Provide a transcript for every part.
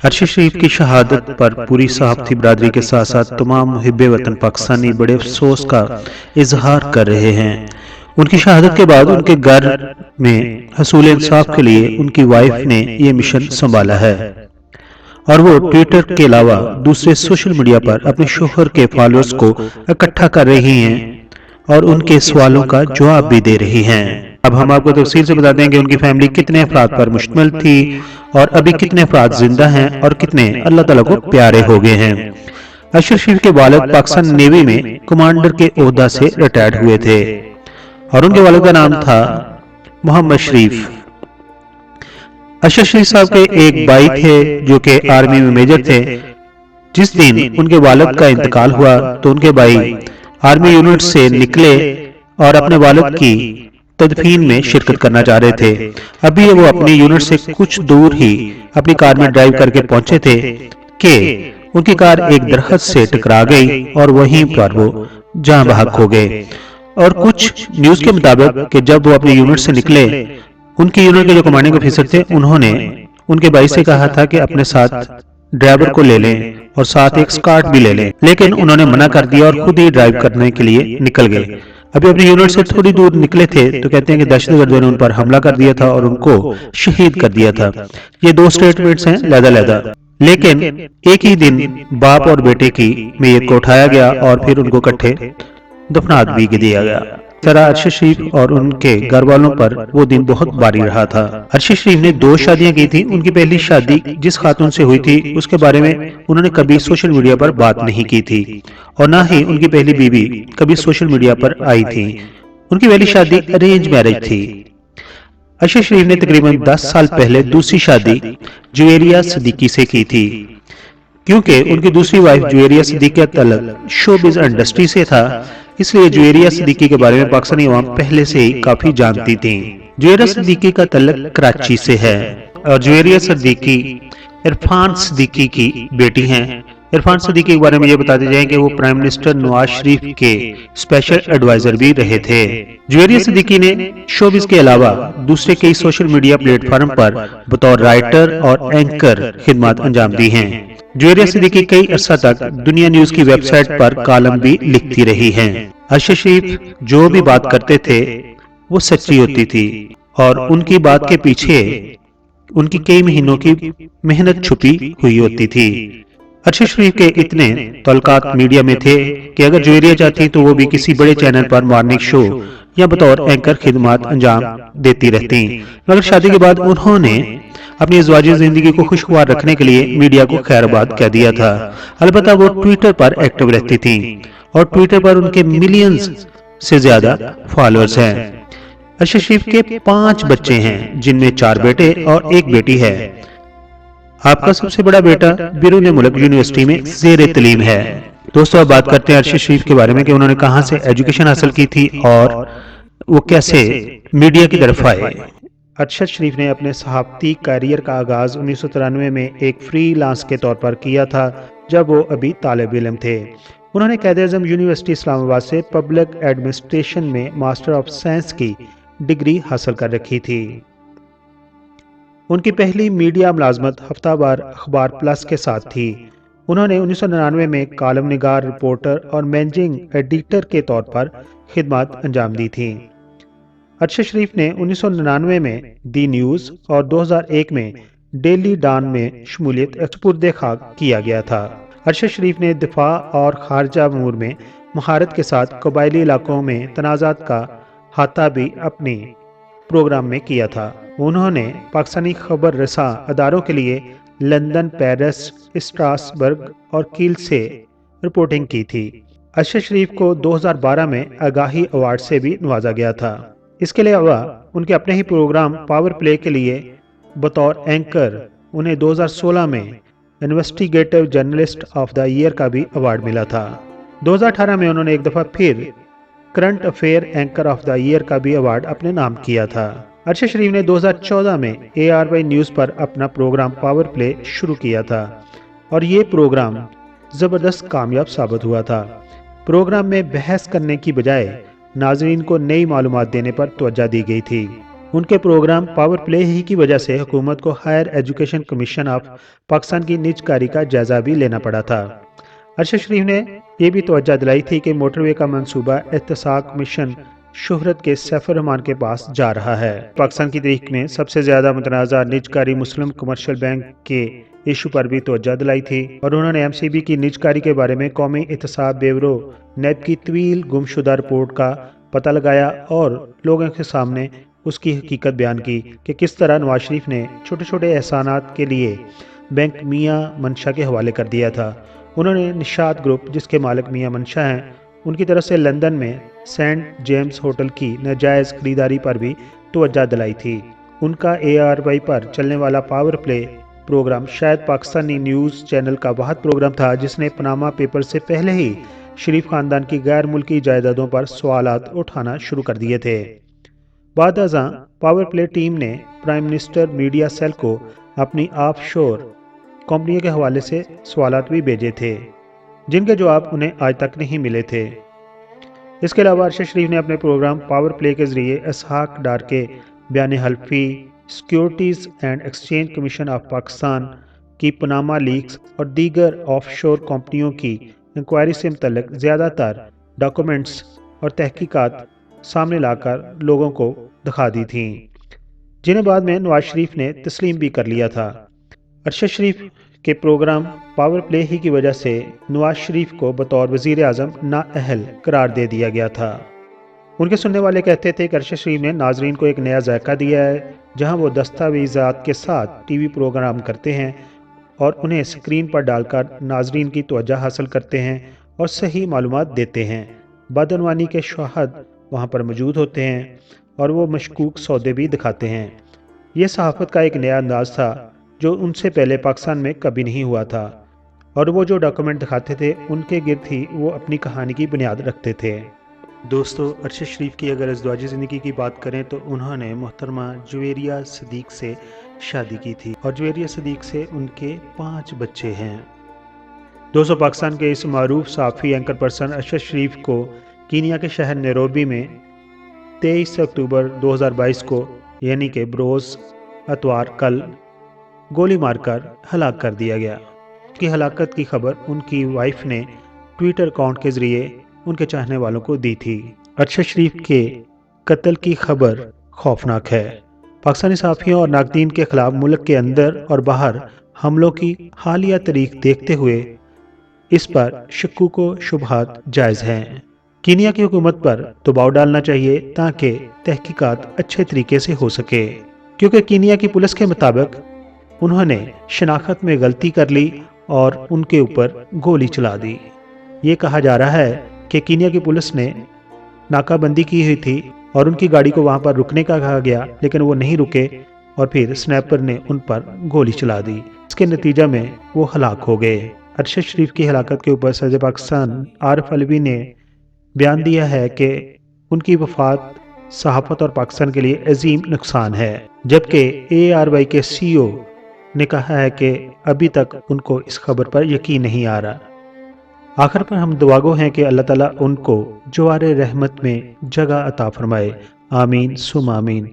अरशद शरीफ की शहादत पर पूरी सहाफ़ती बरादरी के साथ साथ तमाम मुहिब्बे वतन पाकिस्तानी बड़े अफसोस का इजहार कर रहे हैं। उनकी शहादत के बाद उनके घर में हसूल इंसाफ के लिए उनकी वाइफ ने ये मिशन संभाला है और वो ट्विटर के अलावा दूसरे सोशल मीडिया पर अपने शोहर के फॉलोअर्स को इकट्ठा कर रही हैं और उनके सवालों का जवाब भी दे रही हैं। अब हम आपको तफसील से बता दें कि उनकी फैमिली कितने अफराद पर मुश्तमिल थी और अभी कितने अफराद जिंदा हैं और कितने अल्लाह ताला को प्यारे हो गए हैं। अरशद शरीफ के वालिद पाकिस्तान नेवी में कमांडर के ओहदा से रिटायर्ड हुए थे और उनके वालिद का नाम था मोहम्मद शरीफ। अरशद शरीफ साहब के एक भाई थे जो कि आर्मी में मेजर थे। जिस दिन उनके वालिद का इंतकाल हुआ तो उनके भाई आर्मी यूनिट से निकले और अपने वालिद की तदफीन में शिरकत करना चाह रहे थे। अभी वो अपनी यूनिट से कुछ दूर ही अपनी कार में ड्राइव करके पहुंचे थे कि उनकी कार एक दरख्त से टकरा गई और वहीं पर वो जान बहक हो गए। और कुछ न्यूज के मुताबिक कि जब वो अपनी यूनिट से निकले, उनकी यूनिट के जो कमांडिंग ऑफिसर थे उन्होंने उनके भाई से कहा था कि अपने साथ ड्राइवर को ले लें और साथ एक स्कार्ट भी ले लें, लेकिन उन्होंने मना कर दिया और खुद ही ड्राइव करने के लिए निकल गए। अभी अपनी यूनिट से थोड़ी दूर निकले थे तो कहते हैं कि दहशतगर्दों ने उन पर हमला कर दिया था और उनको शहीद कर दिया था। ये दो स्टेटमेंट्स हैं लहदा, लेकिन एक ही दिन बाप और बेटे की मैयत को उठाया गया और फिर उनको इकट्ठे दफना भी दिया गया। तरह अरशद शरीफ और उनके घर वालों पर वो दिन बहुत भारी रहा था। अरशद शरीफ ने 2 शादियां की थी। उनकी पहली शादी जिस खातून से हुई थी उसके बारे में उन्होंने कभी सोशल मीडिया पर बात नहीं की थी और ना ही उनकी पहली बीवी कभी सोशल मीडिया पर आई थी। उनकी पहली शादी अरेंज मैरिज थी। अरशद शरीफ ने तकरीबन 10 साल पहले दूसरी शादी जुवेरिया सिद्दीकी से की थी। क्योंकि उनकी दूसरी वाइफ जुवेरिया सिद्दीकी का तल्लुक शोबिज़ इंडस्ट्री से था, इसलिए जुवेरिया सिद्दीकी के बारे में पाकिस्तानी अवाम पहले से ही काफी जानती थी। जुवेरिया सिद्दीकी का तल्लुक कराची से है और जुवेरिया सिद्दीकी इरफान सिद्दीकी की बेटी हैं। इरफान सिद्दीकी के बारे में ये बताते जाएं कि वो प्राइम मिनिस्टर नवाज शरीफ के स्पेशल एडवाइजर भी रहे थे। जुवेरिया सिद्दीकी ने शोबिज़ के अलावा दूसरे कई सोशल मीडिया प्लेटफॉर्म पर बतौर राइटर और एंकर खिदमत अंजाम दी हैं। जुवेरिया सिद्दीकी कई अरसा तक दुनिया न्यूज की वेबसाइट पर कॉलम भी लिखती रही हैं। अरशद शरीफ जो भी बात करते थे वो सच्ची होती थी और उनकी बात के पीछे उनकी कई महीनों की मेहनत छुपी हुई होती थी। अरशद शरीफ के इतने तल्लुकात मीडिया में थे कि अगर जुवेरिया चाहती तो वो भी किसी बड़े चैनल पर मॉर्निंग शो या बतौर एंकर खिदमत अंजाम देती रहती, मगर शादी के बाद उन्होंने अपनी अज़वाजी जिंदगी को खुशगवार रखने के लिए मीडिया को खैरबाद कह दिया था। अलबत्ता वो ट्विटर पर एक्टिव रहती थी और ट्विटर पर उनके मिलियंस से ज्यादा फॉलोअर्स हैं। अरशद शरीफ के 5 बच्चे हैं, जिनमें 4 बेटे और 1 बेटी है। आपका सबसे बड़ा बेटा बिरून मुल्क यूनिवर्सिटी में ज़ेर तलीम है। दोस्तों, अब बात करते हैं अरशद शरीफ के बारे में कि उन्होंने कहां से एजुकेशन हासिल की थी और वो कैसे मीडिया की तरफ आए। अरशद शरीफ ने अपने सहाफ़ती करियर का आगाज़ 1993 में एक फ्रीलांस के तौर पर किया था, जब वो अभी तालिब इल्म थे। उन्होंने क़ायद-ए-आज़म यूनिवर्सिटी इस्लामाबाद से पब्लिक एडमिनिस्ट्रेशन में मास्टर ऑफ साइंस की डिग्री हासिल कर रखी थी। उनकी पहली मीडिया मुलाजमत हफ्तावार अखबार प्लस के साथ थी। उन्होंने 1999 में कॉलम निगार, रिपोर्टर और मैनेजिंग एडिटर के तौर पर खिदमत अंजाम दी थी। अरशद शरीफ ने 1999 में दी न्यूज़ और 2001 में डेली डॉन में शमूलियत सुपुर्द खाक किया गया था। अरशद शरीफ ने दिफा और खारजा अमूर में महारत के साथ कबायली इलाकों में तनाज़ात का हाता भी अपने प्रोग्राम में किया था। उन्होंने पाकिस्तानी खबर रसा अदारों के लिए लंदन, पेरिस, स्ट्रासबर्ग और कील से रिपोर्टिंग की थी। अरशद शरीफ को 2012 में आगाही अवार्ड से भी नवाजा गया था। इसके अलावा उनके अपने ही प्रोग्राम पावर प्ले के लिए बतौर एंकर उन्हें 2016 में investigative journalist of the year का भी अवार्ड मिला था। 2018 में उन्होंने एक दफ़ा फिर current affair anchor of the year का भी अवार्ड अपने नाम किया था। अरशद शरीफ ने 2014 में ARY न्यूज़ पर अपना प्रोग्राम पावर प्ले शुरू किया था और ये प्रोग्राम ज़बरदस्त कामयाब साबित हुआ था। प्रोग्राम में बहस करने की बजाय नाज़रीन को नई मालूमात देने पर तवज्जो दी गई थी। ان کے پروگرام پاور پلے ہی کی وجہ سے حکومت کو higher education commission of Pakistan کی نج کاری کا جائزہ بھی لینا پڑا تھا۔ ارشد شریف نے یہ بھی توجہ دلائی تھی کہ موٹر وے کا منصوبہ احتساق مشن شہرت کے سیف الرحمان کے پاس جا رہا ہے۔ پاکستان کی تاریخ میں سب سے زیادہ متنازع نج کاری مسلم کمرشل بینک کے ایشو پر بھی توجہ دلائی تھی، اور انہوں نے MCB کی نج کاری کے بارے میں قومی احتساب بیورو نیب کی طویل گمشدہ رپورٹ کا پتہ لگایا اور لوگوں کے سامنے اس کی حقیقت بیان کی کہ کس طرح نواز شریف نے چھوٹے چھوٹے احسانات کے لیے بینک میاں منشا کے حوالے کر دیا تھا۔ انہوں نے نشاط گروپ، جس کے مالک میاں منشا ہیں، ان کی طرف سے لندن میں سینٹ جیمز ہوٹل کی ناجائز خریداری پر بھی توجہ دلائی تھی۔ ان کا ARY پر چلنے والا پاور پلے پروگرام شاید پاکستانی نیوز چینل کا واحد پروگرام تھا جس نے پاناما پیپر سے پہلے ہی شریف خاندان کی غیر ملکی جائیدادوں پر سوالات اٹھانا شروع کر دیے تھے۔ بعد ازاں پاور پلے ٹیم نے پرائم منسٹر میڈیا سیل کو اپنی آف شور کمپنیوں کے حوالے سے سوالات بھی بھیجے تھے جن کے جواب انہیں آج تک نہیں ملے تھے۔ اس کے علاوہ ارشد شریف نے اپنے پروگرام پاور پلے کے ذریعے اسحاق ڈار کے بیان حلفی، securities and exchange commission of Pakistan کی پاناما لیکس اور دیگر آف شور کمپنیوں کی انکوائری سے متعلق زیادہ تر ڈاکومنٹس اور تحقیقات سامنے لا کر لوگوں کو دکھا دی تھیں، جنہیں بعد میں نواز شریف نے تسلیم بھی کر لیا تھا۔ ارشد شریف کے پروگرام پاور پلے ہی کی وجہ سے نواز شریف کو بطور وزیر اعظم نااہل قرار دے دیا گیا تھا۔ ان کے سننے والے کہتے تھے کہ ارشد شریف نے ناظرین کو ایک نیا ذائقہ دیا ہے، جہاں وہ دستاویزات کے ساتھ TV پروگرام کرتے ہیں اور انہیں سکرین پر ڈال کر ناظرین کی توجہ حاصل کرتے ہیں اور صحیح معلومات دیتے ہیں۔ بدعنوانی کے شواہد وہاں پر موجود ہوتے ہیں اور وہ مشکوک سودے بھی دکھاتے ہیں۔ یہ صحافت کا ایک نیا انداز تھا جو ان سے پہلے پاکستان میں کبھی نہیں ہوا تھا، اور وہ جو ڈاکومنٹ دکھاتے تھے ان کے گرد ہی وہ اپنی کہانی کی بنیاد رکھتے تھے۔ دوستو، ارشد شریف کی اگر ازدواجی زندگی کی بات کریں تو انہوں نے محترمہ جویریہ صدیق سے شادی کی تھی اور جویریہ صدیق سے ان کے 5 بچے ہیں۔ دوستو، پاکستان کے اس معروف صحافی اینکر پرسن ارشد شریف کو کینیا کے شہر نیروبی میں 23 اکتوبر 2022 کو یعنی کہ بروز اتوار کل گولی مار کر ہلاک کر دیا گیا۔ ان کی ہلاکت کی خبر ان کی وائف نے ٹویٹر اکاؤنٹ کے ذریعے ان کے چاہنے والوں کو دی تھی۔ ارشد شریف کے قتل کی خبر خوفناک ہے۔ پاکستانی صحافیوں اور ناقدین کے خلاف ملک کے اندر اور باہر حملوں کی حالیہ تاریخ دیکھتے ہوئے اس پر شکوک و شبہات جائز ہیں۔ کینیا کی حکومت پر دباؤ ڈالنا چاہیے تاکہ تحقیقات اچھے طریقے سے ہو سکے، کیونکہ کینیا کی پولیس کے مطابق انہوں نے شناخت میں غلطی کر لی اور ان کے اوپر گولی چلا دی۔ یہ کہا جا رہا ہے کہ کینیا کی پولیس نے ناکہ بندی کی ہوئی تھی اور ان کی گاڑی کو وہاں پر رکنے کا کہا گیا، لیکن وہ نہیں رکے اور پھر سنیپر نے ان پر گولی چلا دی۔ اس کے نتیجہ میں وہ ہلاک ہو گئے۔ ارشد شریف کی ہلاکت کے اوپر صدر پاکستان عارف علوی نے بیان دیا ہے کہ ان کی وفات صحافت اور پاکستان کے لیے عظیم نقصان ہے، جبکہ ARY کے CEO نے کہا ہے کہ ابھی تک ان کو اس خبر پر یقین نہیں آ رہا۔ آخر پر ہم دعاگو ہیں کہ اللہ تعالیٰ ان کو جوار رحمت میں جگہ عطا فرمائے۔ آمین ثم آمین۔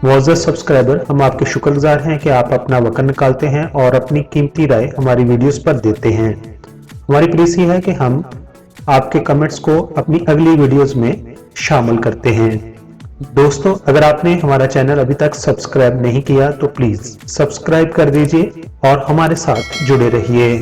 मुअज़्ज़ज़ सब्सक्राइबर, हम आपके शुक्रगुजार हैं कि आप अपना वक्त निकालते हैं और अपनी कीमती राय हमारी वीडियोस पर देते हैं। हमारी प्लीज ये है कि हम आपके कमेंट्स को अपनी अगली वीडियोस में शामिल करते हैं। दोस्तों, अगर आपने हमारा चैनल अभी तक सब्सक्राइब नहीं किया तो प्लीज सब्सक्राइब कर दीजिए और हमारे साथ जुड़े रहिए।